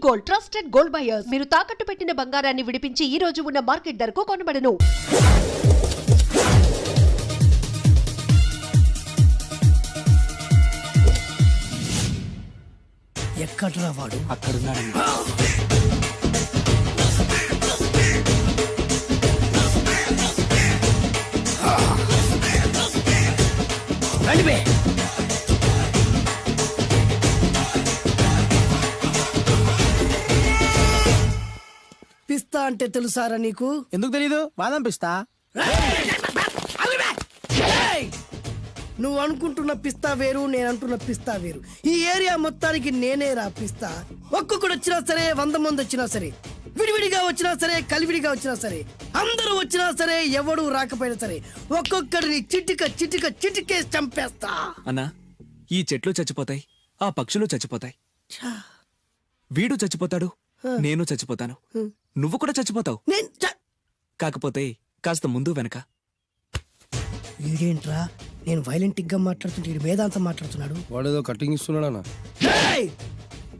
Gold, trusted gold buyers. మీరు తాకట్టు పెట్టిన బంగారాన్ని విడిపించి ఈ రోజు ఉన్న మార్కెట్ ధరకు కొనబడను. ఎక్కడ్రా వాడు? అక్కడున్నాడు. రండిపే. పిస్తా అంటే తెలుసారా నీకు? ఎందుకు తెలీదు? బాదం పిస్తా. నువ్వు అనుకుంటున్న పిస్తా వేరు, నేను అంటున్న పిస్తా వేరు. ఈ ఏరియా మొత్తానికి నేనే రా పిస్తా. ఒక్కొక్కడు వచ్చినా సరే, 100 మంది వచ్చినా సరే, విడివిడిగా వచ్చినా సరే, కలివిడిగా వచ్చినా సరే, అందరూ వచ్చినా సరే, ఎవడు రాకపోయినా సరే, ఒక్కొక్కడిని చిటికేసి చంపేస్తా. అన్నా, ఈ చెట్లు చచ్చిపోతాయి, ఆ పక్షులు చచ్చిపోతాయి, వీడు చచ్చిపోతాడు, నేను చచ్చిపోతాను, నువ్వు కూడా చచ్చిపోతావు. కాకపోతే కాస్త ముందు వెనక. వీడేంట్రా, నేను వైలెంటిక్ గా మాట్లాడుతుంటే వీడు వేదాంతం మాట్లాడుతున్నాడు. వాడేదో కటింగ్ ఇస్తున్నాడా?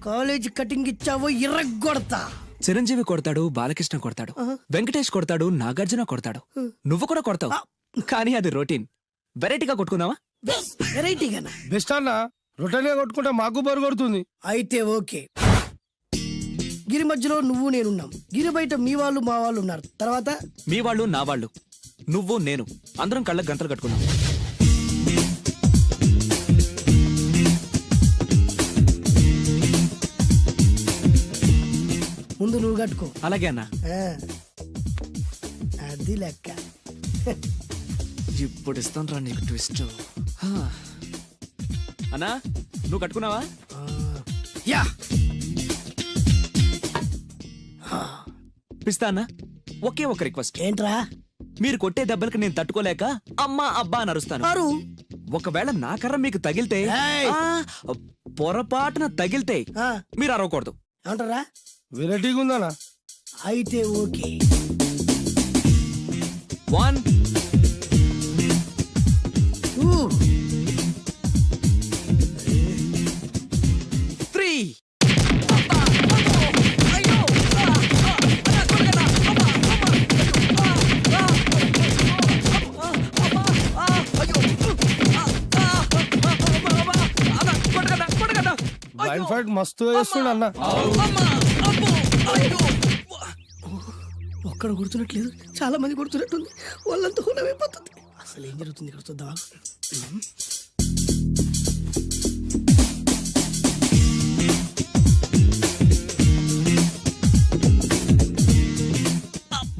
కాలేజ్ కటింగ్ ఇచ్చావో ఇర్రగొడతా. చిరంజీవి కొడతాడు, బాలకృష్ణ కొడతాడు, వెంకటేష్ కొడతాడు, నాగార్జున కొడతాడు, నువ్వు కూడా కొడతావు. కానీ అది రొటీన్. వెరైటీగా కొట్టుకుందామా? వెరైటీగానా? బెస్ట్ అన్న, రొటనే కొట్టుకుంటే మాకు బరు కొడుతుంది. అయితే ఓకే. గిరి మధ్యలో నువ్వు నేనున్నాం, గిరి బయట మీ వాళ్ళు మా వాళ్ళు ఉన్నారు. తర్వాత మీ వాళ్ళు నా వాళ్ళు, నువ్వు నేను, అందరం కళ్ళకు గంటలు కట్టుకున్నాం. ముందు నువ్వు కట్టుకో. అలాగే అన్నా. అది లెక్క. ఇప్పుడు ఇస్తాను రా నీకు ట్విస్ట్. అన్నా, నువ్వు కట్టుకున్నావా? యా. పిస్తా అన్నా, ఒకే ఒక రిక్వెస్ట్. ఏంట్రా? మీరు కొట్టే దెబ్బలకి నేను తట్టుకోలేక అమ్మా అబ్బా అని అరుస్తాను. ఒకవేళ నా కర్ర మీకు తగిలితే, పొరపాటున తగిలితే మీరు అరవకూడదు. ఏమంటారా? వెరైటీగా ఉందనా? అయితే ఓకే. 1 2 3. బ్లైండ్ ఫైట్ మస్తు వేస్తుండ అన్న. ఒక్కడ గుర్తున్నట్లేదు, చాలా మంది గుర్తున్నట్టుంది. వాళ్ళంతా హునమైపోతుంది. అసలు ఏం జరుగుతుంది ఇక్కడ చూద్దాం.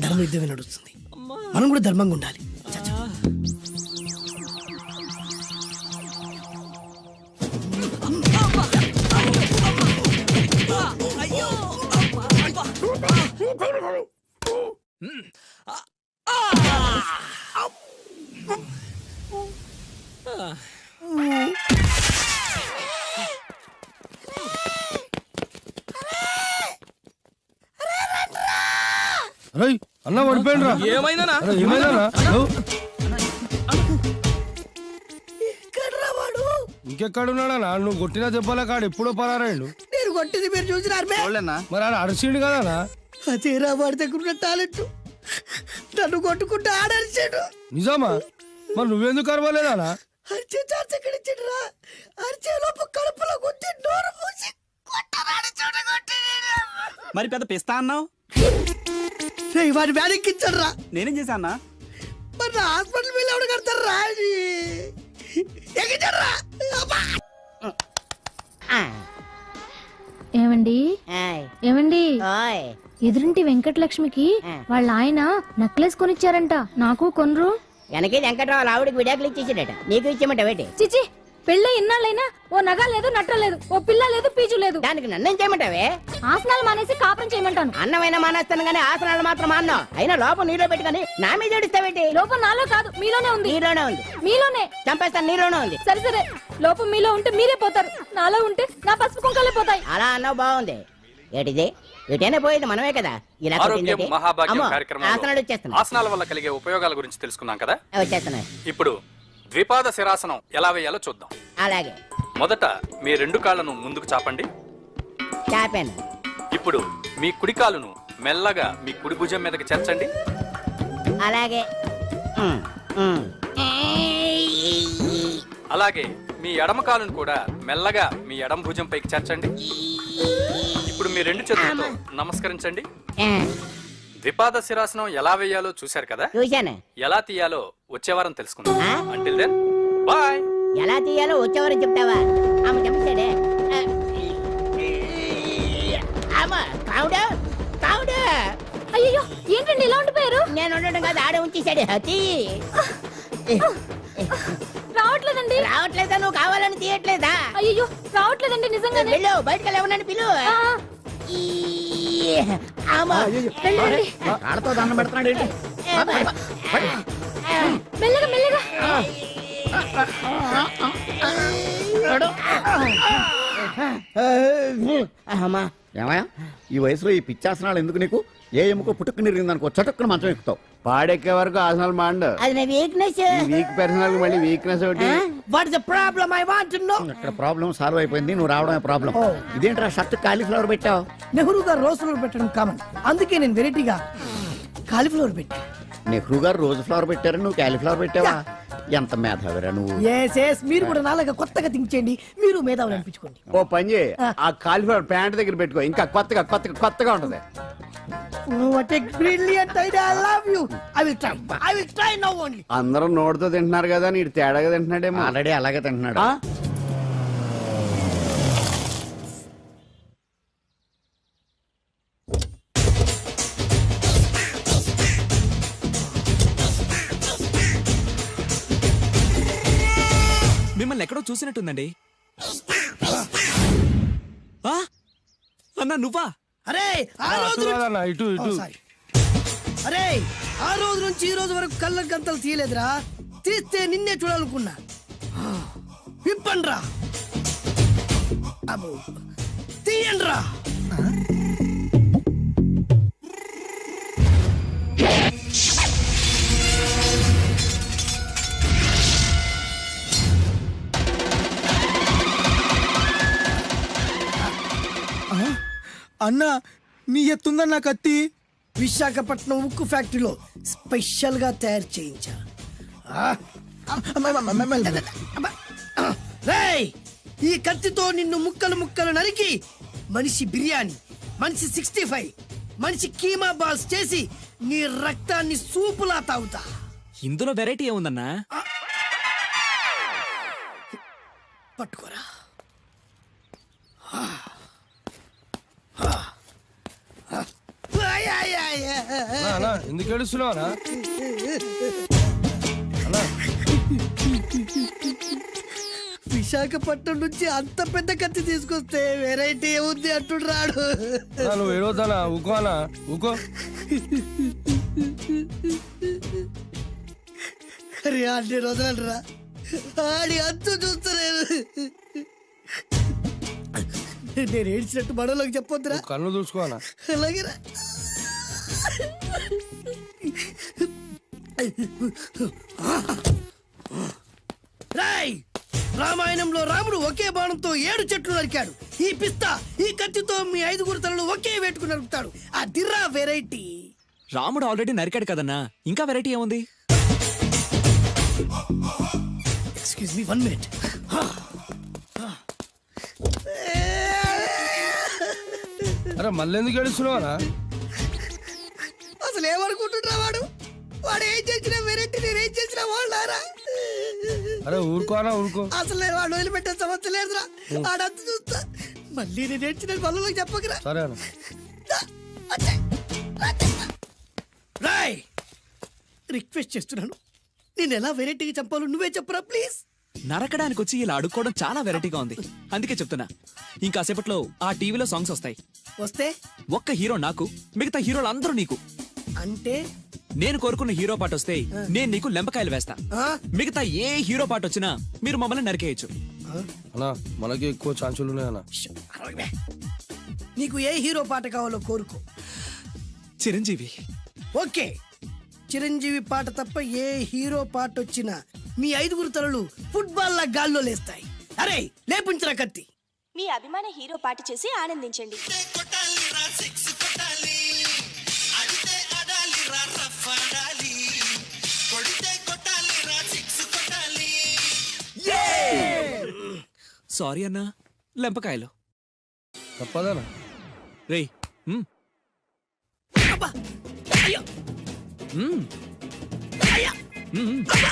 ధర్మ యుద్ధమే నడుస్తుంది, మనం కూడా ధర్మంగా ఉండాలి. అరే అన్న పడిపోయిండ్రా. ఏమైందనా? ఇంకెక్కడున్నాడా? నువ్వు కొట్టినా చెప్పాలా కాడు ఎప్పుడో పరారాయండు. నేను కొట్టింది మీరు చూసినారు. మరి ఆడ అరిచిండు కదా? అదేరా వాడి దగ్గర ఉన్న టాలెంట్. నన్ను కొట్టుకుంటూ ఆడరిచాడు. నిజమా? మరి నువ్వెందుకు అరవలేదా? అరిచే ఛాన్స్ ఎక్కడిచ్చాడురా? అరిచే లోపు కడుపులో గుద్ది నోరు మూసి కొట్టరాడు చూడగొట్టి. మరి పెద్ద పిస్తా అన్నావు, వాడి వ్యాధికిచ్చాడు రా. నేనేం చేశా అన్నా? మరి నా హాస్పిటల్ బిల్ ఎవడు కడతారు రా? ఎక్కించాడురా. ఏమండి ఏమండి, ఎదురింటి వెంకటలక్ష్మికి వాళ్ళ ఆయన నెక్లెస్ కొనిచ్చారంట, నాకు కొనరు. వెనకే వెంకట్రావు ఆవిడకి విడాకులు ఇచ్చేసాడట, నీకు ఇచ్చేమంటావేటి? చిచి, పెళ్ళి ఇన్నాళ్ళైనా ఓ నగ లేదు, నట్ట లేదు, ఓ పిల్ల లేదు, పీచు లేదు. దానికి నన్నేం చేయమంటావే? ఆసనాలు మానేసి కాపురం చేయమంటాను. అన్నమైనా మానేస్తాను గానీ ఆసనాలు మాత్రం అన్నావు. అయినా లోపం నీలో పెట్టుకుని నా మీద ఏడుస్తావేటి? లోపం నాలో కాదు, మీలోనే ఉంది. నీలోనే ఉంది. మీలోనే చంపేస్తాను, నీలోనే ఉంది. సరే సరే, లోపం మీలో ఉంటే మీరే పోతారు, నాలో ఉంటే నా పసుపు కుంకాలే పోతాయి. అలా అన్నావు, బాగుంది. ఏటిది? ఎటైనా పోయేది మనమే కదా. ఇలా ఆరోగ్యం మహాభాగ్యం కార్యక్రమంలో ఆసనాలు వచ్చేస్తున్నాయి. ఆసనాల వల్ల కలిగే ఉపయోగాల గురించి తెలుసుకున్నాం కదా. వచ్చేస్తున్నాయి. ఇప్పుడు ద్విపాద శిరాసనం ఎలా వేయాలో చూద్దాం. అలాగే. మొదట మీ 2 కాళ్ళను ముందుకు చాపండి. చాపాను. ఇప్పుడు మీ కుడి కాలును మెల్లగా మీ కుడి భుజం మీదకి చేర్చండి. అలాగే అలాగే మీ ఎడమ కాలును కూడా మెల్లగా మీ ఎడమ భుజం పైకి చేర్చండి. ఇప్పుడు మీ రెండు చేతులతో నమస్కరించండి. ద్విపాద శిరాసనం ఎలా వేయాలో చూశారు కదా, చూశాను. ఎలా తీయాలో వచ్చే వారం తెలుసుకుందాం. Until then bye. ఎలా తీయాలో వచ్చేవారు చెప్తావా? ఆమె చెప్తాడే. కావుడా కావుడా. అయ్యో ఏంటండి ఇలా ఉండిపోయారు? నేను ఉండడం కాదు, ఆడే ఉంచేసాడు. హతి రావట్లేదండి. రావట్లేదా? నువ్వు కావాలని తీయట్లేదా? అయ్యో రావట్లేదండి నిజంగానే. వెళ్ళు, బయటకు వెళ్ళవనని పిలు. ఆ, వెళ్ళండి. కాళ్ళతో దండం పెడుతున్నాడు ఏంటి? మెల్లగా మెల్లగా. అమ్మా, ఏమయ్యా ఈ వయసులో ఈ పిచ్చాసనాలు ఎందుకు నీకు? ఏ ఎముకో పుట్టుకుని ఇరిగిందనుకో చటుక్కున మంచం ఎక్కుతావు. పాడెక్కే వరకు ఆసనాలు మాండు. అది నా వీక్నెస్. వీక్ పర్సనల్ మళ్ళీ వీక్నెస్ ఒకటి. What is the problem I want to know. ఇక్కడ ప్రాబ్లం సాల్వ్ అయిపోయింది, నువ్వు రావడమే ప్రాబ్లం. ఇదేంట్రా షర్ట్ కాలీఫ్లవర్ పెట్టావు? నెహ్రూ గారు రోజ్ ఫ్లవర్ పెట్టడం కామన్, అందుకే నేను వెరైటీగా కాలీఫ్లవర్ పెట్టా. నెహ్రూ గారు రోజు ఫ్లవర్ పెట్టారు, నువ్వు కాలీఫ్లవర్ పెట్టావా? ఎంత మేధావిరా నువ్వు. ఎస్ మీరు కూడా నాలాగా కొత్తగా థింక్ చేయండి, మీరు మేధావులు అనిపించుకోండి. ఓ పని చేయి, ఆ కాలిఫ్లవర్ ప్యాంట్ దగ్గర పెట్టుకో, ఇంకా కొత్తగా ఉంటది. What a brilliant idea, I love you. I will try now only. అందరూ నోటితో తింటున్నారు కదా, నీడు తేడాగా తింటున్నాడేమో. ఆల్రెడీ అలాగే తింటున్నాడు. ఆ? మిమ్మల్ని ఎక్కడో చూసినట్టుందండి. ఆ? అన్నా నువ్వా? అరే ఆ రోజు కాదన్నా, ఇటు ఇటు. అరే ఆ రోజు నుంచి ఈ రోజు వరకు కళ్ళ గంతలు తీయలేదురా, తీస్తే నిన్నే చూడాలనుకున్నా. విప్పండ్రా, అబ్బో తీయండ్రా. అన్నా నీ ఎత్తుందన్న కత్తి. విశాఖపట్నం ఉక్కు ఫ్యాక్టరీలో స్పెషల్ గా తయారు చేయించా. రేయ్, ఈ కత్తితో నిన్ను ముక్కలు ముక్కలు నరికి మనిషి బిర్యానీ, మనిషి 65, మనిషి కీమా బాల్స్ చేసి నీ రక్తాన్ని సూపులా తాగుతా. ఇందులో వెరైటీ ఏముందన్నా? పట్టుకోరా. అన్నా ఎందుకు ఏడుస్తున్నావునా? విశాఖపట్నం నుంచి అంత పెద్ద కత్తి తీసుకొస్తే వెరైటీ ఏముంది అంటుడు రాడు. అన్నా, నువ్వు ఏడవద్దానా? ఊకో అన్నా, ఊకో. అరే అన్ని రోజులరా, ఆడి అంతు చూస్తలేదు. నేను ఏడ్చినట్టు మనలోకి చెప్పొద్దురా. నువ్వు కన్ను చూసుకోనా? అలాగేరా. రాయ్, రామాయణంలో రాముడు ఒకే బాణంతో 7 చెట్లు నరికాడు. ఈ పిస్తా ఈ కత్తితో మీ 5 తలలు ఒకే వేటుకు నరుకుతాడు. ఆ దిర్రా వెరైటీ. రాముడు ఆల్రెడీ నరికాడు కదన్నా, ఇంకా వెరైటీ ఏముంది? Excuse me 1 minute. అరే మళ్ళీ ఎందుకు ఏడుస్తున్నావునా? అసలు ఏమనుకుంటున్నా వాడు? వాడు ఏం చేసిన వెరైటీ, నేను ఏం చేసిన వాళ్ళారా? అరే ఊరుకోనా, ఊరుకో. అసలు నేను వాడు వదిలిపెట్టే సమస్య లేదురా. ఆడంత చూస్తా. మళ్ళీ నేను ఏడ్చిన పనులకు చెప్పకరా. సరే అన్న. రాయ్, రిక్వెస్ట్ చేస్తున్నాను, నేను ఎలా వెరైటీగా చంపాలో నువ్వే చెప్పరా ప్లీజ్. నరకడానికి వచ్చి ఇలా అడుక్కోవడం చాలా వెరైటీగా ఉంది, అందుకే చెప్తున్నా. ఇంకాసేపట్లో ఆ టీవీలో సాంగ్స్ వస్తాయి. వస్తే ఒక్క హీరో నాకు, మిగతా హీరోలు అందరూ నీకు. అంటే నేను కోరుకున్న హీరో పాట వస్తే నేను నీకు లెంపకాయలు వేస్తా. ఆ? మిగతా ఏ హీరో పాట వచ్చినా మీరు మమ్మల్ని నరికేయచ్చు. అన్నా మనకి ఎక్కువ ఛాన్సులు ఉన్నాయన్నా. నీకు ఏ హీరో పాట కావాలో కోరుకో. చిరంజీవి. ఓకే, చిరంజీవి పాట తప్ప ఏ హీరో పాట వచ్చినా మీ 5 తలలు ఫుట్బాల్ లా గాల్లో లేస్తాయి. అరే లేపుంచరా కత్తి. మీ అభిమాన హీరో పాట చేసి ఆనందించండి. సారీ అన్నా, లెంపకాయలు. తప్పదనా? రేయ్ మ్. అబ్బా! అయ్యో! మ్. అయ్యా! మ్. అబ్బా!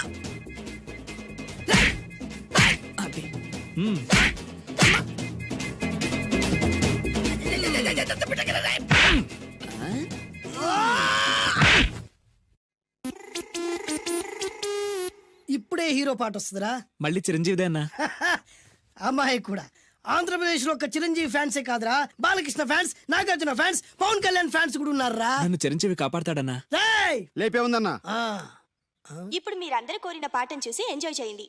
అది. మ్. ఇప్పుడే హీరో పాట వస్తుందిరా. మళ్ళీ చిరంజీవిదే అన్నా. అమ్మాయి కూడా ఆంధ్రప్రదేశ్ లో ఒక చిరంజీవి ఫ్యాన్సే కాదురా, Balakrishna fans, Nagarjuna fans, Pawan Kalyan fans కూడా ఉన్నారా. నన్ను చిరంజీవి కాపాడతాడన్నా. రేయ్! లేపే ఉందన్నా. ఆ, ఇప్పుడు మీరందరూ కోరిన పాటను చూసి ఎంజాయ్ చేయండి.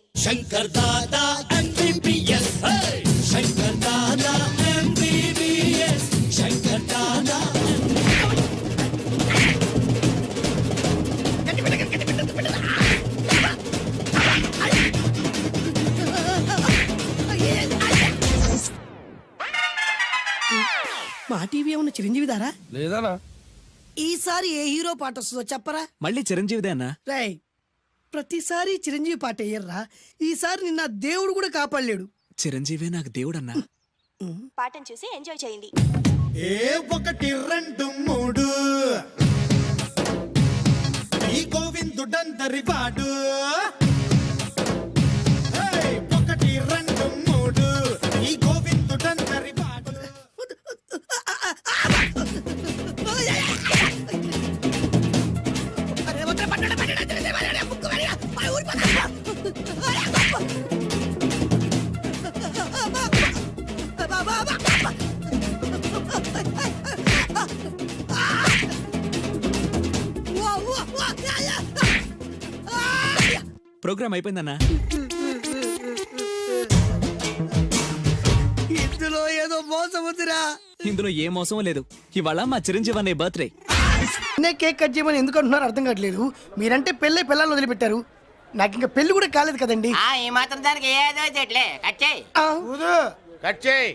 మా టీవీ ఏమన్నా చిరంజీవి దారా? లేదనా? ఈసారి ఏ హీరో పాట వస్తుందో చెప్పరా. మళ్ళీ చిరంజీవిదే అన్నా. రేయ్, ప్రతిసారి చిరంజీవి పాట వేయర్రా. ఈసారి నిన్న దేవుడు కూడా కాపాడలేడు. చిరంజీవే నాకు దేవుడన్నా. పాటను చూసి ఎంజాయ్ చేయండి. ఏ 1 2 3 ఈ గోవిందుడందరి వాడు. 1 2 3 ఈ గోవిందుడందరి వాడు. ప్రోగ్రామ్ అయిపోయిందన్నా. ఇందులో ఏదో మోసం ఉందిరా. ఇందులో ఏ మోసం లేదు. ఇవాళ మా చిరంజీవి అనే బర్త్డే. నే కేక్ కట్ చేయమని ఎందుకు అంటున్నారు అర్థం కావట్లేదు. మీరంటే పెళ్ళై పిల్లల్ని వదిలిపెట్టారు, నాకు ఇంకా పెళ్లి కూడా కాలేదు కదండి. ఈ మాత్రం దానికి ఏదో చెట్లే కచ్చే. ఆ, కట్ చేయి.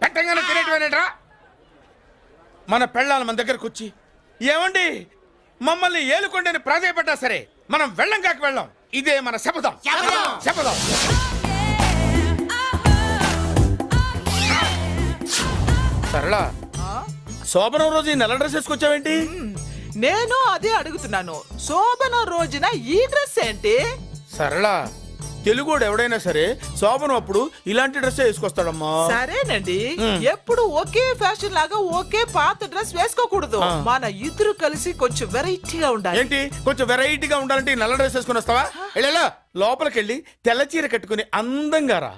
పెట్టంగానే తినేటివేనేట్రా? మన పెళ్ళాలు మన దగ్గరకు వచ్చి ఏమండి మమ్మల్ని ఏలుకొండని ప్రాధాయపడ్డా సరే మనం వెళ్ళం కాక వెళ్ళం. ఇదే మన శపథం. శపథం. సరళ, శోభనం రోజు ఈ నల్ల డ్రెస్ వేసుకొచ్చావేంటి? నేను అదే అడుగుతున్నాను. శోభన రోజున ఈ డ్రెస్ ఏంటి? సరళ, తెలుగుడు ఎవడైనా సరే శోభనం అప్పుడు ఇలాంటి డ్రెస్ వేసుకొస్తాడమ్మా. సరేనండి, ఎప్పుడు ఒకే ఫ్యాషన్ లాగా ఒకే పాత డ్రెస్ వేసుకోకూడదు. మన ఇద్దరు కలిసి కొంచెం వెరైటీగా ఉండాలి. ఏంటి కొంచెం వెరైటీగా ఉండాలంటే ఈ నల్ల డ్రెస్ వేసుకొని వస్తావా? వెళ్ళా లోపలికి వెళ్ళి తెల్ల చీర కట్టుకుని అందంగా రా.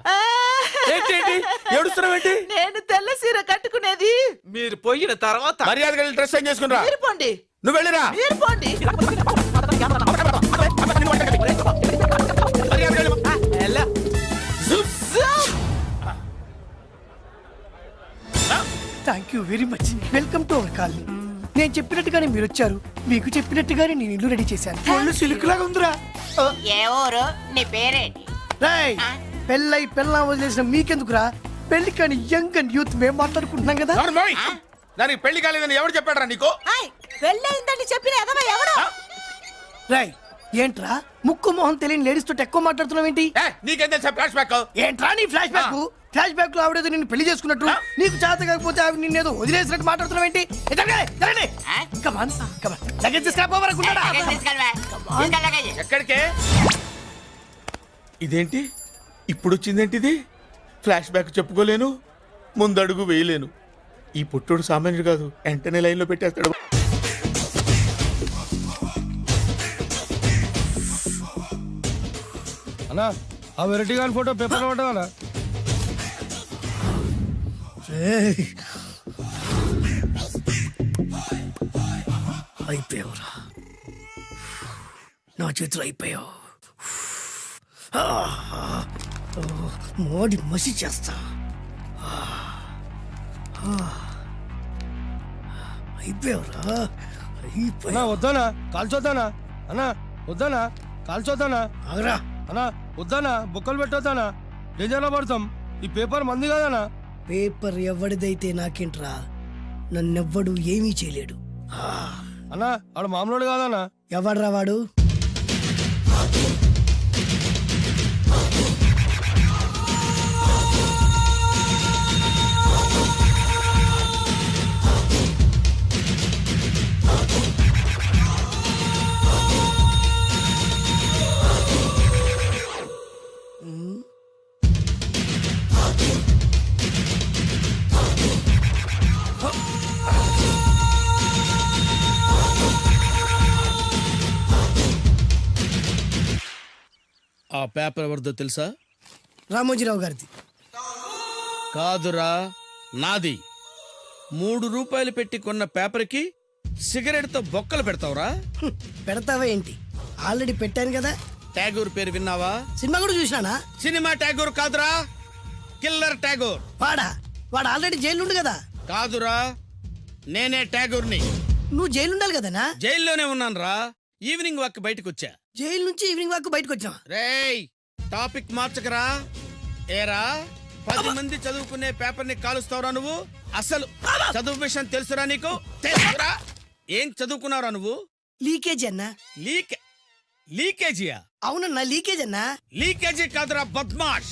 ఏంటి ఏడుస్తున్నావేంటి? నేను తెల్ల సీర కట్టుకునేది మీరు పోయిన తర్వాత. మర్యాదగా వెళ్ళి డ్రెస్ చేంజ్ చేసుకుని రా. మీరు పోండి. నువ్వు వెళ్ళిరా. మీరు పోండి. మర్యాదగా వెళ్ళి. ఎలా? Thank you very much. Welcome to our colony. నేను చెప్పినట్టుగానే మీరు వచ్చారు, మీకు చెప్పినట్టుగానే నేను ఇల్లు రెడీ చేశాను. ఒళ్ళు సిల్క్ లాగా ఉందిరా. ఏ ఊరు? నీ పేరేంటి? రాయ్, పెళ్ళై పెళ్ళా వదిలేసిన మీకెందుకురా? పెళ్లి కాని యంగ్ అండ్ యూత్ మేము మాట్లాడుకుంటున్నాం కదా. నోర్మోయ్. దానికి పెళ్లి కాలేదని ఎవరు చెప్పాడరా నీకు? పెళ్ళయిందని చెప్పిన ఎదవ ఎవడు? రాయ్, ఏంట్రా ముక్కు మొహం తెలియని లేడీస్ తోటి ఎక్కువ మాట్లాడుతున్నావు ఏంటి? నీకేం తెలుసా ఫ్లాష్ బ్యాక్? ఏంట్రా నీ ఫ్లాష్ బ్యాక్? ఫ్లాష్ బ్యాక్ లో ఆవిడేదో నిన్ను పెళ్లి చేసుకున్నట్టు, నీకు చేత కాకపోతే ఆవిడ నిన్నేదో వదిలేసినట్టు మాట్లాడుతున్నావు ఏంటి? కమాన్ కమాన్, లగేజ్ తీసుకురాపోవరకుంటాడా? ఎక్కడికే? ఇదేంటి ఇప్పుడు వచ్చిందేంటి? ఇది ఫ్లాష్ బ్యాక్ చెప్పుకోలేను, ముందడుగు వేయలేను. ఈ పుట్టుడు సామాన్యుడు కాదు, వెంటనే లైన్ లో పెట్టేస్తాడు. అన్నా ఆ వెరైటీ గారి ఫోటో పేపర్ లో పడ్డా? అయిపోయావురా, నా చేతులు అయిపోయావు. మోడి మసి చేస్తా. అయిపోయావురా, అన్నా వద్దానా కాల్చొద్దానా? అన్నా వద్దానా కాల్చొద్దానా? ఆగరా. అన్నా వద్దానా బొక్కలు పెట్టొద్దానా? డేంజర్లో పడతాం. ఈ పేపర్ మంది కదనా? పేపర్ ఎవడిదైతే నాకేంట్రా, నన్నెవ్వడు ఏమీ చేయలేడు. అన్నా ఆడు మామూలు కాదన్నా. ఎవడ్రా వాడు? ఆ పేపర్ ఎవరిదో తెలుసా? రామోజీరావు గారిది. కాదురా, నాది. 3 రూపాయలు పెట్టి కొన్న పేపర్కి సిగరెట్ తో బొక్కలు పెడతావురా? పెడతావా ఏంటి? ఆల్రెడీ పెట్టాను కదా. ట్యాగూర్ పేరు విన్నావా? సినిమా కూడా చూసినానా? సినిమా ట్యాగూర్ కాదురా, కిల్లర్ ట్యాగూర్. వాడు ఆల్రెడీ జైలు ఉండు కదా. కాదురా, నేనే ట్యాగూర్ని. నువ్వు జైలు ఉండాలి కదనా? జైల్లోనే ఉన్నాను రా. ఈవినింగ్ వాక్ బయటకు వచ్చా. జైలు నుంచి ఈవినింగ్ వాక్ బయటకు వచ్చావా? రేయ్, టాపిక్ మార్చకరా. ఏరా, 10 మంది చదువుకునే పేపర్ ని కాలుస్తావురా నువ్వు? అసలు చదువు విషయం తెలుసురా నీకు? తెలుసురా? ఏం చదువుకున్నావురా నువ్వు? లీకేజ్ అన్నా. లీకేజీయా? అవునన్నా, లీకేజ్ అన్నా. లీకేజీ కాదురా బద్మాష్,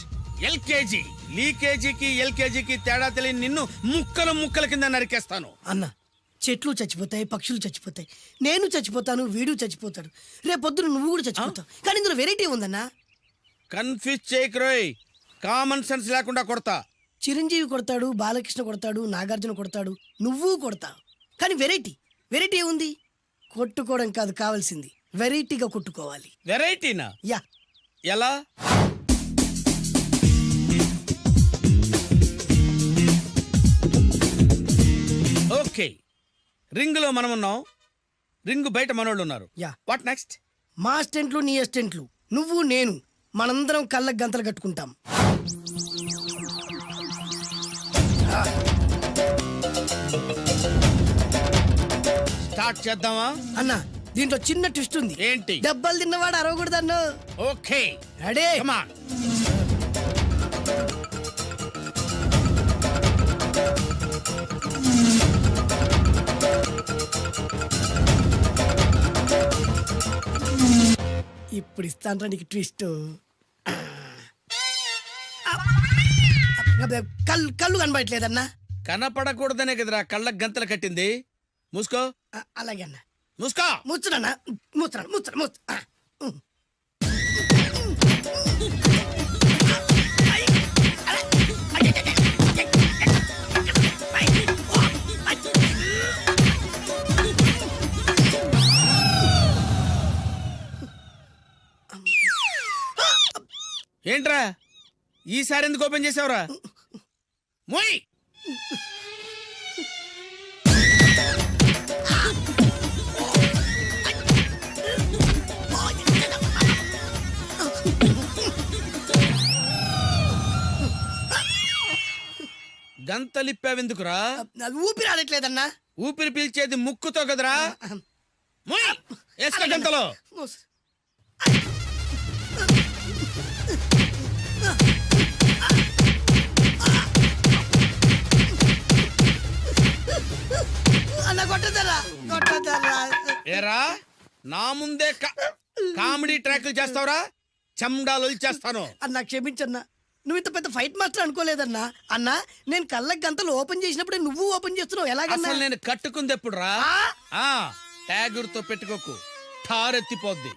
ఎల్కేజీ. లీకేజీకి ఎల్కేజీకి తేడా తెలియని నిన్ను ముక్కలు ముక్కల కింద నరికేస్తాను. అన్నా, చెట్లు చచ్చిపోతాయి, పక్షులు చచ్చిపోతాయి, నేను చచ్చిపోతాను, వీడు చచ్చిపోతాడు, రేపొద్దున నువ్వు కూడా చచ్చిపోతావు. కానీ ఇందులో వెరైటీ ఉందన్నా. కన్ఫ్యూజ్ చేయకురోయ్, కామన్ సెన్స్ లేకుండా కొడతా. చిరంజీవి కొడతాడు, బాలకృష్ణ కొడతాడు, నాగార్జున కొడతాడు, నువ్వు కొడతావు. కానీ వెరైటీ ఉంది. కొట్టుకోవడం కాదు కావాల్సింది, వెరైటీగా కొట్టుకోవాలి. వెరైటీనా? యా. ఎలా? ఓకే, రింగ్ లో మనం ఉన్నాం, రింగ్ బయట మనోళ్ళు ఉన్నారు. యా. What next? మా అసిస్టెంట్లు, నీ అసిస్టెంట్లు, నువ్వు నేను, మనందరం కళ్ళకు గంతలు కట్టుకుంటాం. స్టార్ట్ చేద్దామా? అన్నా, దీంట్లో చిన్న ట్విస్ట్ ఉంది. ఏంటి? దెబ్బలు తిన్నవాడు అరవకూడదన్ను. Okay, ready? Come on. ఇప్పుడు ఇస్తాను నీకు ట్విస్ట్. కళ్ళు కనబడట్లేదన్నా. కనపడకూడదనే కదరా కళ్ళకు గంతలు కట్టింది. మూసుకో. అలాగే అన్న. మూసుకో. ముచ్చునన్నా, ముచ్చున. ఏంట్రా ఈసారి ఎందుకు ఓపెన్ చేసావురా? మోయ్. గంతలిప్పావెందుకురా? ఊపిరి ఆడట్లేదన్నా. ఊపిరి పీల్చేది ముక్కుతో కదరా. మోయ్, వేసుకో గంతలో. అన్న కొట్టదరా. ఏరా, నా ముందే కామెడీ ట్రాక్లు చేస్తావురా? చెమ్డాలు చేస్తాను. అన్నా క్షమించన్నా, నువ్వు ఇంత పెద్ద ఫైట్ మాస్టర్ అనుకోలేదన్నా. అన్నా, నేను కళ్ళకి గంతలు ఓపెన్ చేసినప్పుడే నువ్వు ఓపెన్ చేస్తున్నావు, ఎలాగన్నా? అసలు నేను కట్టుకుంది ఎప్పుడు రా? ట్యాగూర్తో పెట్టుకోకు, ఠారెత్తిపోద్ది.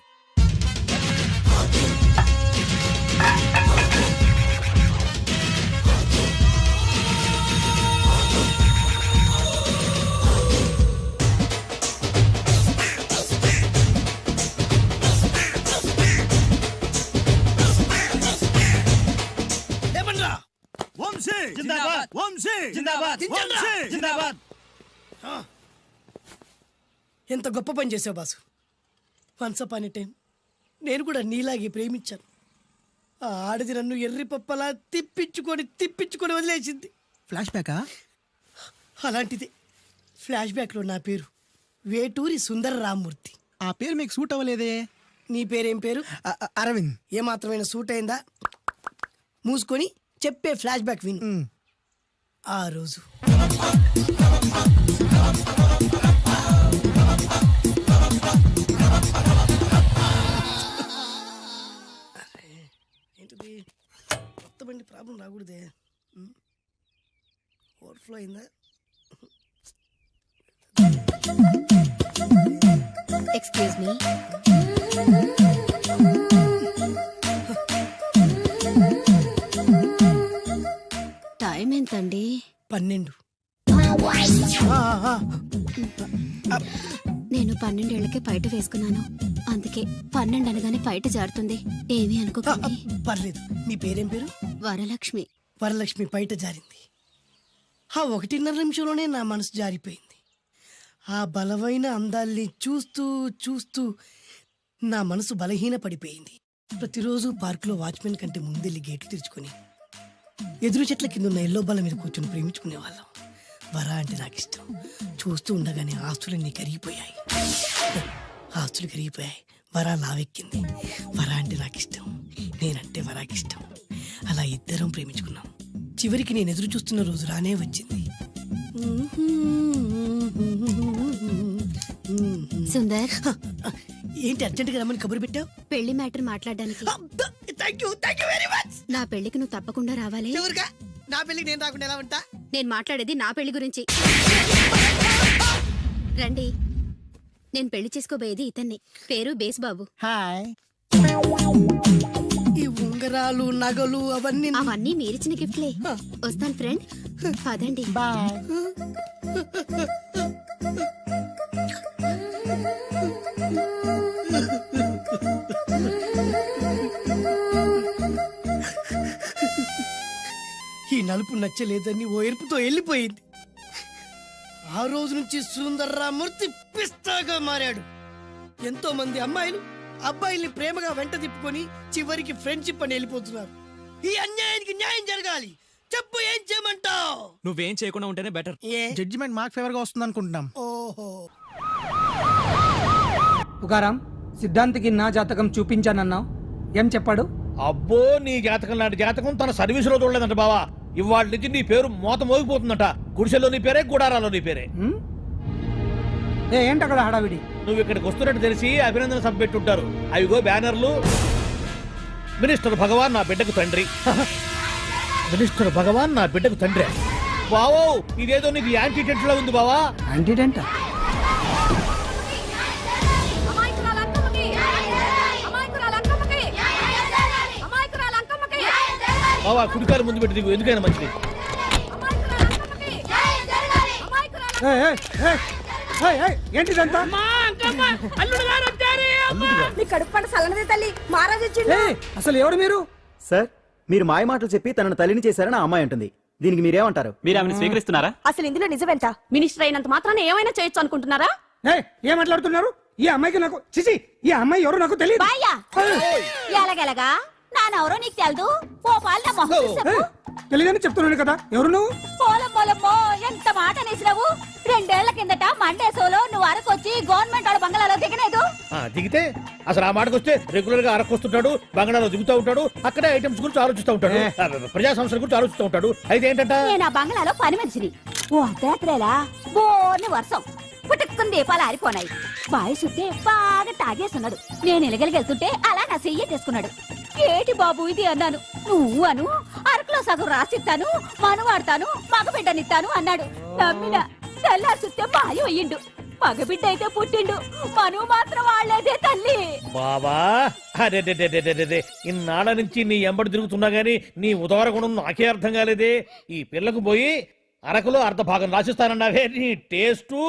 ఎంత గొప్ప పని చేసావు boss. Once upon a time నేను కూడా నీలాగే ప్రేమించాను. ఆ ఆడది నన్ను ఎర్రి పప్పలా తిప్పించుకొని వదిలేసింది. ఫ్లాష్ బ్యాకా? అలాంటిదే. ఫ్లాష్ బ్యాక్లో నా పేరు వేటూరి సుందర రామ్మూర్తి. ఆ పేరు మీకు సూట్ అవ్వలేదే. నీ పేరేం పేరు? అరవింద్. ఏమాత్రమైన సూట్ అయిందా? మూసుకొని చెప్పే ఫ్లాష్ బ్యాక్ విను. ఆ రోజు ఏంటిది? కొత్త బండి ప్రాబ్లం రాకూడదే. ఓవర్ఫ్లో అయిందా? Excuse me. టైం ఎంతండి? 12. నేను 12 ఏళ్లకే బయట వేసుకున్నాను. అందుకే 12 అనగానే బయట జారుతుంది. ఏమీ అనుకోకండి. పర్లేదు. మీ పేరేం పేరు? వరలక్ష్మి. వరలక్ష్మి పైట జారింది. ఆ 1.5 నిమిషంలోనే నా మనసు జారిపోయింది. ఆ బలమైన అందాల్ని చూస్తూ చూస్తూ నా మనసు బలహీన పడిపోయింది. ప్రతిరోజు పార్కులో వాచ్మెన్ కంటే ముందెళ్ళి గేట్లు తెరుచుకొని ఎదురు చెట్ల కింద ఉన్న ఎల్లో బల్ల మీద కూర్చొని ప్రేమించుకునేవాళ్ళం. వర అంటే నాకు ఇష్టం. చూస్తూ ఉండగానే ఆస్తులన్నీ కరిగిపోయాయి. ఆస్తులు కరిగిపోయాయి. వర లావెక్కింది. వర అంటే నాకు ఇష్టం, నేనంటే వరాకి ఇష్టం. అలా ఇద్దరం ప్రేమించుకున్నాం. చివరికి నేను ఎదురు చూస్తున్న రోజు రానే వచ్చింది. సుందర్, ఏంటి అర్జెంట్గా రమ్మని కబురు పెట్టావు? పెళ్లి మ్యాటర్ మాట్లాడడానికి. Thank you very much. నా పెళ్లికి నువ్వు తప్పకుండా రావాలి. చివరిగా నా పెళ్లికి నేను రాకుండా ఎలా ఉంటా? నేను మాట్లాడేది నా పెళ్లి గురించి. రండి. నేను పెళ్లి చేసుకోబోయేది ఇతన్ని. పేరు బేస్బాబు. హాయ్. ఈ ఉంగరాలు నగలు అవన్నీ మీరిచ్చిన గిఫ్ట్లే. వస్తాను ఫ్రెండ్. పదండి. బాయ్. ఈ నలుపు నచ్చలేదని ఓ ఎరుపుతో వెళ్ళిపోయింది. ఆ రోజు నుంచి సుందర్రామూర్తి పిస్తాగా మారాడు. ఎంతో మంది అమ్మాయిలు అబ్బాయిల్ని ప్రేమగా వెంట తిప్పుకొని చివరికి ఫ్రెండ్షిప్ అని వెళ్ళిపోతున్నారు. ఈ అన్యాయానికి న్యాయం జరగాలి. చెప్పు, ఏం చేయమంటావు? నువ్వేం చేయకుండా ఉంటేనే బెటర్. జడ్జిమెంట్ మాకు ఫేవర్ గా వస్తుంది అనుకుంటున్నాం. ఓహో. తుకారాం, సిద్ధాంతికి నా జాతకం చూపించానన్నావు, ఏం చెప్పాడు? అబ్బో, నీ జాతకం లాంటి జాతకం తన సర్వీసులో చూడలేదంట బావా. ఇవాళ నుంచి నీ పేరు మోత మోగిపోతుందట. గుడిసెలో నీ పేరే, గుడారాలో నీ పేరే. ఏంటి అక్కడ హడావిడి? నువ్వు ఇక్కడికి వస్తున్నట్టు తెలిసి అభినందన సభ పెట్టుంటారు. అవిగో బ్యానర్లు. మినిస్టర్ భగవాన్ నా బిడ్డకు తండ్రి. మినిస్టర్ భగవాన్ నా బిడ్డకు తండ్రి. బావో, ఇదేదో నీకు యాంటీటెంట్ లో ఉంది బావా. యాంటీటెంట్? బావా, కుడికారు ముందు పెట్టి దిగు, ఎందుకైనా మంచిది. ఏంటిదంతా? అసలు ఎవరు మీరు? సార్, మీరు మాయ మాటలు చెప్పి తనను తల్లిని చేశారని ఆ అమ్మాయి అంటుంది. దీనికి మీరేమంటారు? మీరు ఆమెను స్వీకరిస్తున్నారా? అసలు ఇందులో నిజమేంట? మినిస్టర్ అయినంత మాత్రాన ఏమైనా చేయొచ్చు అనుకుంటున్నారా? ఏం మాట్లాడుతున్నారు? ఈ అమ్మాయికి నాకు చిచి, ఈ అమ్మాయి ఎవరు నాకు తెలియదు. ఎలాగెలగా నానెవరో నీకు తెలదు. ఓ పాల మొహం చెప్పు. తెలియదని చెప్తున్నాను కదా. ఎవరు నువ్వు? పోలమ్మో, ఎంత మాట అనేసినావు. 2 ఏళ్ల కిందట మండేసోలో నువ్వు అరకొచ్చి గవర్నమెంట్ వాళ్ళ బంగ్లాలో దిగలేదు. దిగితే అసలు ఆ మాటకు వస్తే రెగ్యులర్ గా అరకొస్తుంటాడు, బంగాళాలో దిగుతూ ఉంటాడు, అక్కడే ఐటమ్స్ గురించి ఆలోచిస్తూ ఉంటాడు, ప్రజా సంస్థల గురించి ఆలోచిస్తూ ఉంటాడు. అయితే ఏంటంట, నేను ఆ బంగ్లాలో పని మనిషిని. ఓ అర్ధరాత్రేలా బోర్ని వర్షం పుట్టుకుని దీపాలు ఆరిపోనాయి. బాయి చుట్టే బాగా తాగేస్తున్నాడు. నేను ఎలగలిగెళ్తుంటే అలా నా చెయ్యి తీసుకున్నాడు. ఏటి బాబు ఇది అన్నాను. నువ్వు అను, అరకులో సగం రాసిస్తాను, మనువాడతాను, మగబిడ్డనిస్తాను అన్నాడు. నమ్మిన. తెల్లారి చుట్టే మాయం అయ్యిండు. మగబిడ్డ అయితే పుట్టిండు, మనువు మాత్రం వాళ్లేదే తల్లి. బాబా, అరే ఇన్నాళ్ళ నుంచి నీ ఎంబడి తిరుగుతున్నా గానీ నీ ఉదార గుణం నాకే అర్థం కాలేదే. ఈ పిల్లకు పోయి అరకులో అర్ధ భాగం రాసిస్తానన్నావే. నీ టేస్టు,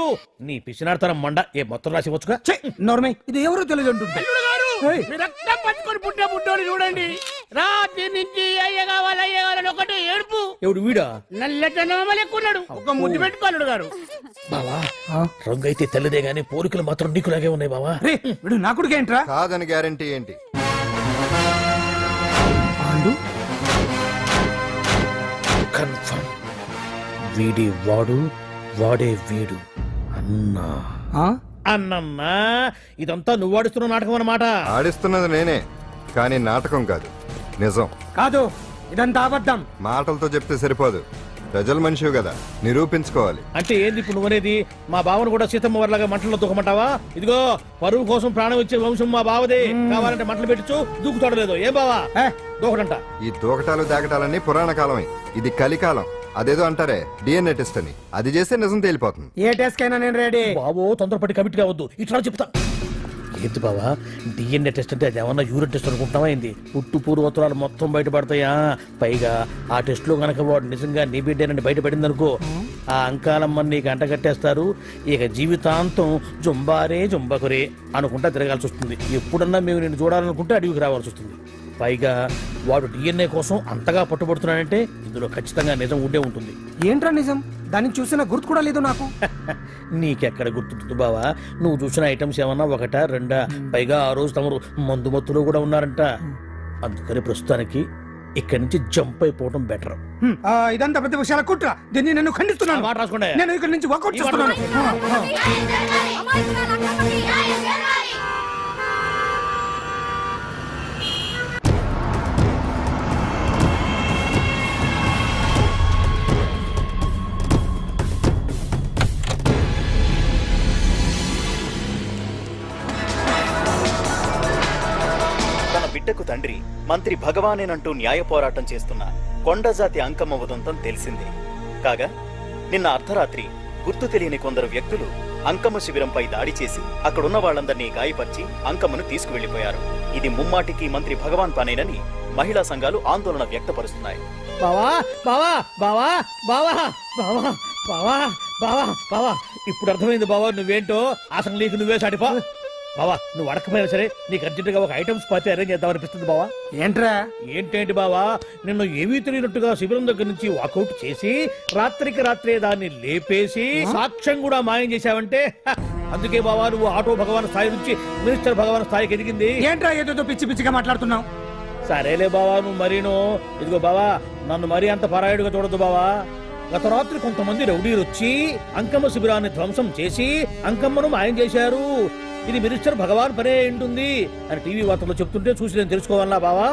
నీ పిచ్చినాడతనం మండ. ఏ మొత్తం రాసి వచ్చుగా. నోర్మై, ఇది ఎవరో తెలియదు అంటుంటే. రక్తం పట్టుకొని పుట్టే పుట్టోని చూడండి. రాత్రి నుంచి అయ్య కావాలని ఒకటే ఏడుపు. ఎవడు వీడా? నల్లెట్టున్నాడు. ఒక ముద్దు పెట్టుకోలేడు గారు. బావా, రంగు అయితే తెల్లదే గానీ పోలికలు మాత్రం నీకులాగే ఉన్నాయి బావా. వీడు నా కొడుకు ఏంట్రా? కాదని గ్యారంటీ ఏంటి? కన్ఫర్మ్. వీడి వాడు, వాడే వీడు. అన్నా అన్నమ్మా, ఇదంతా నువ్వు ఆడిస్తున్న నాటకం అన్నమాట. ఆడిస్తున్నది నేనే, కానీ నాటకం కాదు, నిజం కాదు. ఇదంతా అబద్ధం. మాటలతో చెప్తే సరిపోదు, ప్రజల మనిషివి కదా, నిరూపించుకోవాలి. అంటే ఏంది ఇప్పుడు నువ్వనేది? మా బావను కూడా సీతమ్మ వారిలాగా మంటల్లో దూకమంటావా? ఇదిగో, పరువు కోసం ప్రాణం ఇచ్చే వంశం మా బావదే. కావాలంటే మంటలు పెట్టచ్చు, దూకుతాడు లేదు. ఏం బావా దూకడంట? ఈ దూకటాలు దాకటాలన్నీ పురాణ కాలమే, ఇది కలికాలం. అదేదో అంటారే డిఎన్ఏ టెస్ట్ అని, అది చేస్తే నిజం తేలిపోతుంది. ఏ టెస్ట్ కైనా నేను రెడీ. బావో, తొందరపడి కమిట్ కావద్దు. ఇట్లా చెప్తా. ఏంటి బావా డిఎన్ఏ టెస్ట్ అంటే అది ఏమన్నా యూరిన్ టెస్ట్ అనుకుంటావా ఏంది? పుట్టు పూర్వోత్తరాలు మొత్తం బయటపడతాయా? పైగా ఆ టెస్ట్ లో గనక వాడు నిజంగా నీ బిడ్డేనని బయటపడింది అనుకో, ఆ అంకాలమ్మని నీకు అంటగట్టేస్తారు. ఇక జీవితాంతం జుంబారే జుంబకురే అనుకుంటా తిరగాల్సి వస్తుంది. ఎప్పుడన్నా మేము నేను చూడాలనుకుంటే అడవికి రావాల్సి వస్తుంది. పైగా వాడు డిఎన్ఏ కోసం అంతగా పట్టుబడుతున్నాడంటే ఇందులో ఖచ్చితంగా నిజం ఉండే ఉంటుంది. ఏంట్రా నిజం? దాన్ని చూసిన గుర్తు కూడా లేదు నాకు. నీకెక్కడ గుర్తుంటుంది బావా? నువ్వు చూసిన ఐటమ్స్ ఏమన్నా ఒకటా రెండా? పైగా ఆ రోజు తమరు మందు మత్తులో కూడా ఉన్నారంట. అందుకని ప్రస్తుతానికి ఇక్కడి నుంచి జంప్ అయిపోవడం బెటర్. ఇదంతా పెద్ద విషయాల కుట్ర. దీన్ని నేను ఖండిస్తున్నాను. మాట రాసుకోండి. నేను ఇక్కడి నుంచి వర్కౌట్ చేస్తున్నాను. తన బిడ్డకు తండ్రి మంత్రి భగవానేనంటూ న్యాయ పోరాటం చేస్తున్న కొండజాతి అంకమ్మ ఉదంతం తెలిసిందే. కాగా నిన్న అర్ధరాత్రి గుర్తు తెలియని కొందరు వ్యక్తులు అంకమ్మ శిబిరంపై దాడి చేసి అక్కడున్న వాళ్ళందరినీ గాయపరిచి అంకమ్మను తీసుకువెళ్లిపోయారు. ఇది ముమ్మాటికి మంత్రి భగవాన్ పనేనని మహిళా సంఘాలు ఆందోళన వ్యక్తపరుస్తున్నాయి. బావా బావా బావా బావా బావా బావా బావా బావా ఇప్పుడు అర్థమైంది బావా నువ్వేంటో. అసలు నీకు నువ్వే సాటిపా బావా. నువ్వు అడకపోయినా సరే నీకు అర్జెంటుగా ఒక ఐటమ్స్ పార్టీ అరేంజ్ చేద్దాం అనిపిస్తుంది బావా. ఏంట్రా? ఏంటేంటి బావా, నిన్ను ఏమీ తెలియనట్టుగా శిబిరం దగ్గర నుంచి వాకౌట్ చేసి రాత్రికి రాత్రే దాన్ని లేపేసి సాక్ష్యం కూడా మాయం చేశావంటే అందుకే బావా నువ్వు ఆటో భగవాన్ స్థాయి నుంచి మినిస్టర్ భగవాన్ స్థాయికి ఎదిగింది. ఏంట్రా ఏదో పిచ్చి పిచ్చిగా మాట్లాడుతున్నావు? సరేలే బావా నువ్వు మరీను. ఇదిగో బావా నన్ను మరీ అంత పరాయుడుగా చూడదు బావా. గత రాత్రి కొంతమంది రౌడీలు వచ్చి అంకమ్మ శిబిరాన్ని ధ్వంసం చేసి అంకమ్మను మాయం చేశారు. ఇది మినిస్టర్ భగవాన్ పనే ఉంటుంది అని టీవీ వార్తల్లో చెప్తుంటే చూసి నేను తెలుసుకోవాలా బావా.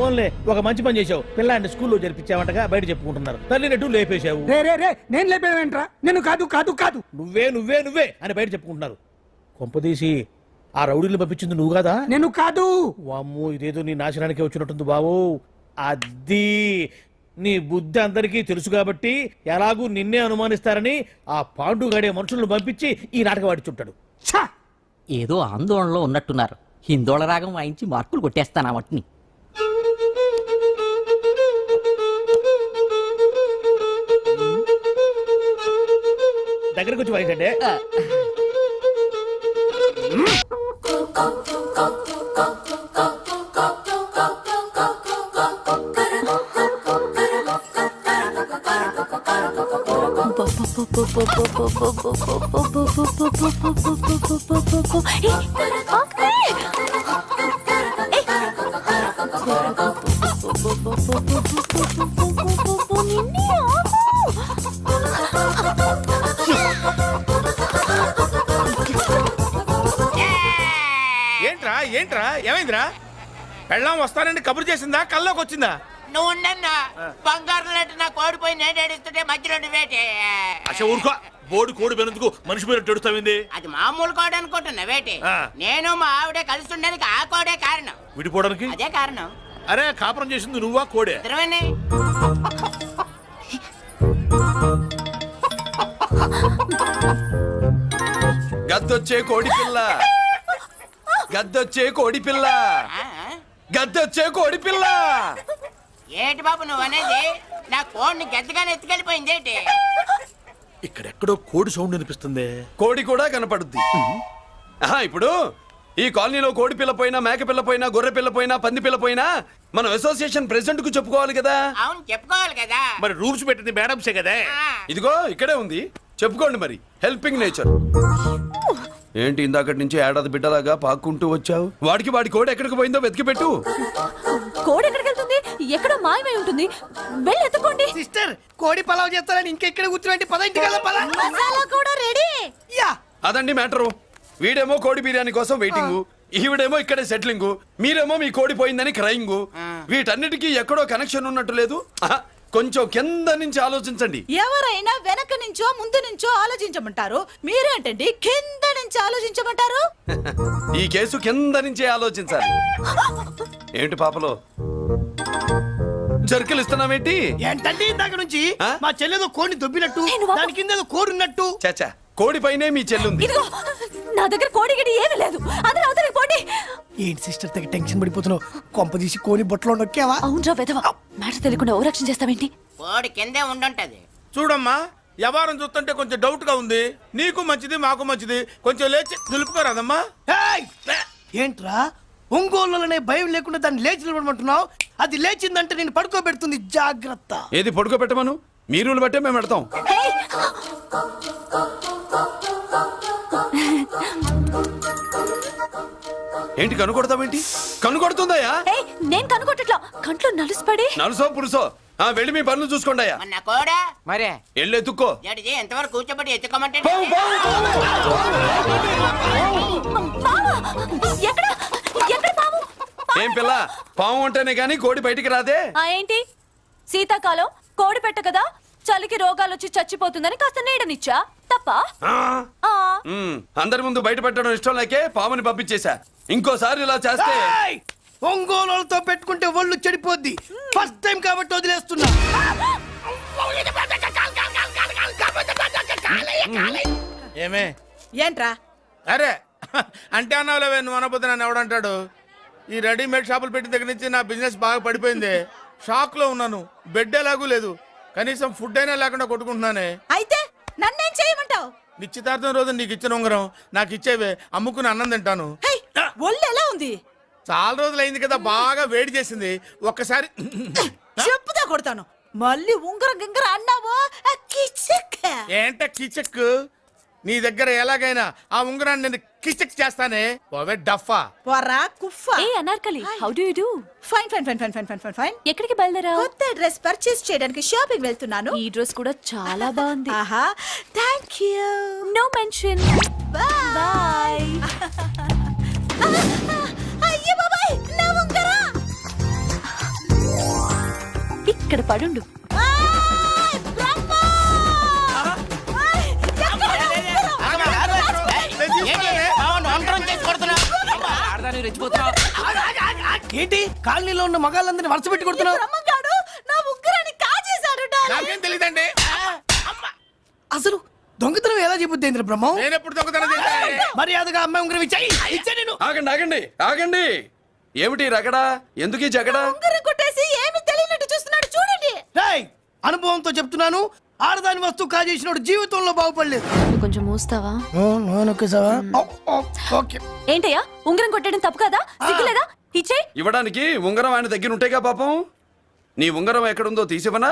ఓన్లే ఒక మంచి పని చేశావు. పిల్లాన్ని స్కూల్లో జరిపించావంటగా బయట చెప్పుకుంటున్నారు. తల్లి నెట్టు లేపేశావు. నేను లేపేవేంట్రా? నేను కాదు కాదు కాదు నువ్వే నువ్వే నువ్వే అని బయట చెప్పుకుంటున్నారు. కొంపదీసి ఆ రౌడీలు పంపించింది నువ్వు కాదా? నేను కాదు. వామ్మో ఇదేదో నీ నాశనానికి వచ్చినట్టుంది బావు. అది నీ బుద్ధి అందరికీ తెలుసు కాబట్టి ఎలాగూ నిన్నే అనుమానిస్తారని ఆ పాండుగాడే మనుషులను పంపించి ఈ నాటకం ఆడిచుంటాడు. ఏదో ఆందోళనలో ఉన్నట్టున్నారు. హిందోళ రాగం వాయించి మార్కులు కొట్టేస్తాను వాటిని. దగ్గరకు వచ్చి వాయించండి. ఏంట్రా ఏంట్రా ఏమైందిరా? పెళ్ళాం వస్తానండి కబురు చేసిందా కల్లోకి వచ్చిందా? నువ్వు బంగారం లాంటి నా కోడిపోయి నేడేడిస్తుంటే మధ్యలో నువ్వేటే. అసలు ఊరుకో. బోర్డు కోడి పెనందుకు మనిషి పేరు తెడుస్తావింది. అది మామూలు కోడి అనుకుంటున్నా వేటి. నేను మా ఆవిడే కలిసి ఉండడానికి ఆ కోడే కారణం. విడిపోవడానికి అదే కారణం. అరే కాపురం చేసింది నువ్వా కోడే? ఇద్దరమేనే. గద్దొచ్చే కోడి పిల్ల, గద్దొచ్చే కోడి పిల్ల, గద్దొచ్చే కోడి పిల్ల. ఏటి బాబు నువ్వు అనేది? నా కోడిని గద్దగానే ఎత్తుకెళ్ళిపోయింది ఏంటి? ఇక్కడెక్కడో కోడి సౌండ్ అనిపిస్తుంది. కోడి కూడా కనపడుద్ది. ఇప్పుడు ఈ కాలనీలో కోడి పిల్ల పోయినా, మేక పిల్ల పోయినా, గొర్రె పిల్ల పోయినా, పంది పిల్ల పోయినా మనం అసోసియేషన్ ప్రెసిడెంట్ కు చెప్పుకోవాలి కదా. అవును చెప్పుకోవాలి కదా. మరి రూల్స్ పెట్టింది మేడమ్సే కదా. ఇదిగో ఇక్కడే ఉంది, చెప్పుకోండి మరి. Helping nature. ఏంటి ఇందాకటి నుంచి ఏడాది బిడ్డలాగా పాక్కుంటూ వచ్చావు? వాడికి వాడి కోడి ఎక్కడికి పోయిందో వెతికి పెట్టు. కోడి ఎక్కడికి వెళ్తుంది? ఎక్కడ మాయమై ఉంటుంది. వెళ్ళి ఎత్తుకోండి. సిస్టర్ కోడి పలావ్ చేస్తారని ఇంకెక్కడ కూర్చోండి. పద ఇంటికి పద. మసాలా కూడా రెడీ. యా అదండి మ్యాటరు. వీడేమో కోడి బిర్యానీ కోసం వెయిటింగ్, ఈవిడేమో ఇక్కడే సెటిలింగ్, మీరేమో మీ కోడి పోయిందని క్రయింగ్. వీటన్నిటికీ ఎక్కడో కనెక్షన్ ఉన్నట్టు లేదు. కొంచెం కింద నుంచి ఆలోచించండి. ఎవరైనా వెనక నుంచో ముందు నుంచో ఆలోచించమంటారు. మీరేంటండి కింద నుంచి ఆలోచించమంటారు? ఈ కేసు కింద నుంచే ఆలోచించాలి. ఏంటి పాపలో జర్కలు ఇస్తున్నావేంటి? ఏంటండి ఇందాక నుంచి మా చెల్లెదో కోడిని దొబ్బినట్టు, దాని కింద కోడి ఉన్నట్టు. చాచా కోడి పైనే మీ చెల్లుంది. నా దగ్గర కోడి గిడి ఏమీ లేదు. అందరూ అవతలకి పోండి. ఏంటి సిస్టర్ దగ్గర టెన్షన్ పడిపోతున్నావు? కొంప తీసి కోని బొట్టలో నొక్కావా? అవునరా వెధవ. మాట తెలియకుండా ఓ రక్షణ చేస్తావేంటి? కోడి కిందే ఉండుంటది. చూడమ్మా, వ్యవహారం చూస్తుంటే కొంచెం డౌట్ గా ఉంది. నీకు మంచిది, మాకు మంచిది. కొంచెం లేచి నిలుపుకోరాదమ్మా. ఏయ్! ఏంట్రా ఒంగోలులోనే భయం లేకుండా దాన్ని లేచి నిలబడమంటున్నావు? అది లేచిందంటే నేను పడుకోబెడుతుంది. జాగ్రత్త. ఏది పడుకోబెట్టమను? మీ రూల్ బట్టే మేము పెడతాం. ఏంటి కనుకొడతావేంటి? కనుకొడుతుందయ్యా? ఏయ్, నేను కనుగొట్టట్లా. కంట్లో నలుసుపడి. నలుసో పురుసో వెళ్ళి మీ పనులు చూసుకోండి అయ్యా. మరే వెళ్ళి ఎత్తుక్కో. ఎంతవరకు కూర్చోబెట్టి ఎత్తుకోమంటే పాము! ఎక్కడ ఎక్కడ పాము? ఏం పిల్ల, పాము అంటేనే గాని కోడి బయటికి రాదే. ఏంటి శీతాకాలం కోడి పెట్ట కదా, చలికి రోగాలు వచ్చి చచ్చిపోతుందని కాస్త నీడనిచ్చా. తప్ప అందరి ముందు బయట పెట్టడం ఇష్టం లేకే పాముని పంపించేశా. ఇంకోసారి ఇలా చేస్తే ఒంగోలులతో పెట్టుకుంటే ఒళ్ళు చెడిపోద్ది. ఫస్ట్ టైం కాబట్టి వదిలేస్తున్నా. ఏమే ఏంట్రా? అరే అంటే అన్నావులేవే, నువ్వు అనబోతే నన్ను ఎవడంటాడు? ఈ రెడీమేడ్ షాపులు పెట్టిన దగ్గర నుంచి నా బిజినెస్ బాగా పడిపోయింది. షాక్ లో ఉన్నాను. బెడ్ ఎలాగూ లేదు, కనీసం ఫుడ్ అయినా లేకుండా కొట్టుకుంటున్నానే. అయితే నన్నేం చేయమంటావు? నిశ్చితార్థం రోజు నీకు ఇచ్చిన ఉంగరం నాకు ఇచ్చేవే, అమ్ముకుని అన్నం తింటాను. ఒళ్ళు ఎలా ఉంది? చాలా రోజులు అయింది కదా, బాగా వేడి చేసింది. ఒక్కసారి చెప్పుదా కొడతాను. మళ్ళీ ఉంగరం గింగర అన్నావో ఏంట కిచక్? నీ దగ్గర ఎలాగైనా ఆ ఉంగరాన్ని నేను కిచక్ చేస్తానే. ఓవే డఫా. పోరా కుఫ్ఫా. ఏ Anarkali, how do you do? Fine fine fine fine fine fine fine fine. ఎక్కడికి బయలుదేరా? కొత్త డ్రెస్ పర్చేస్ చేయడానికి షాపింగ్ వెళ్తున్నాను. ఈ డ్రెస్ కూడా చాలా బాగుంది. ఆహా, థాంక్యూ. No mention. బై. అయ్యో బాబాయ్, నా ఉంగరం ఇక్కడ పడుండు. ఏంటి కాలనీలో ఉన్న మగాళ్ళందరినీ వరుస పెట్టి కొడుతున్నావు? బ్రహ్మంగాడు నా ఉంగరాన్ని కాజేశాడు. నాకేం తెలియదండి. అసలు దొంగతనం ఎలా చెబుద్ది బ్రహ్మం? నేను ఎప్పుడు దొంగతనం చేశాను? మర్యాదగా అమ్మాయి ఉంగరం ఇచ్చాయి. నేను ఆగండి ఆగండి ఆగండి. ఏమిటి రగడా? ఎందుకు ఈ జగడా? ఉంగరం కొట్టేసి ఏమీ తెలియనట్టు చూస్తున్నాడు, చూడండి. రేయ్, అనుభవంతో చెప్తున్నాను, ఆడదాని వస్తువు కాజేసినోడు జీవితంలో బాగుపడలేదు. కొంచెం మూస్తావా? ఓకే. ఏంటయ్యా, ఉంగరం కొట్టడం తప్పు కదా? సిగ్గులేదా? ఇచ్చే. ఇవ్వడానికి ఉంగరం ఆయన దగ్గర ఉంటేగా పాపం. నీ ఉంగరం ఎక్కడుందో తీసివనా?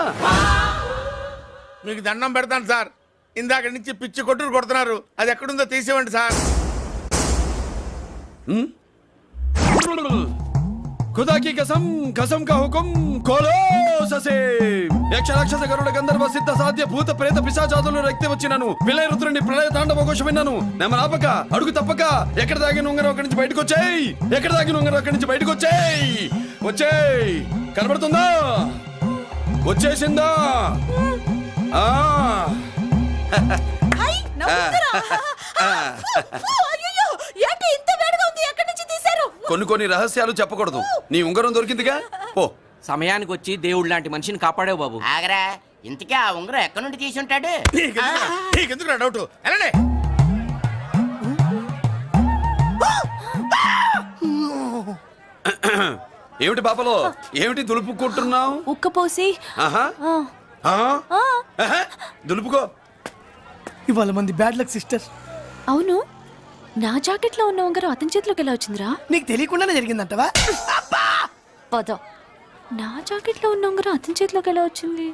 మీకు దండం పెడతాను సార్, ఇందాక నుంచి పిచ్చి కొట్టుడు కొడుతున్నారు. అది ఎక్కడుందో తీసివ్వండి సార్. खुदा की कसम कसम का हुकुम खोलो ससे యక్ష రాక్షస గరుడ గంధర్వ సిద్ధ సాధ్య భూత ప్రేత పిశాచాదులను రక్తి వచ్చినాను. విలయ రుద్రుని ప్రళయ తాండవ ఘోషం విన్నాను. నెమరాపక అడుగు తప్పక ఎక్కడ దాగిన ఉంగరం అక్కడి నుంచి బయటకు వచ్చేయ్. ఎక్కడ దాగిన ఉంగరం అక్కడి నుంచి బయటకు వచ్చేయ్. వచ్చేయ్. కనబడుతుందా? వచ్చేసిందా? హై, నా ఉంగరం. అయ్యో, ఏంటి ఇంత వేడిగా ఉంది? ఎక్కడి నుంచి తీశారు? కొన్ని రహస్యాలు చెప్పకూడదు. నీ ఉంగరం దొరికిందిగా, పో. సమయానికి వచ్చి దేవుడు లాంటి మనిషిని కాపాడావు బాబు. ఆగరా, ఇంతకీ ఆ ఉంగరం ఎక్కడి నుండి తీసి ఉంటాడు? నీకెందుకు డౌట్? వెళ్ళండి. ఏమిటి పాపలో, ఏమిటి దులుపుకుంటున్నావు? ఉక్కపోసి. దులుపుకో. ఇవాళ మంది బ్యాడ్ లక్ సిస్టర్. అవును, నా జాకెట్ లో ఉన్న ఉంగరం అతని చేతిలోకి ఎలా వచ్చిందిరా? నీకు తెలియకుండానే జరిగిందంటవా? పద. నా జాకెట్ లో ఉన్న ఉంగరం అతని చేతిలోకి ఎలా వచ్చింది?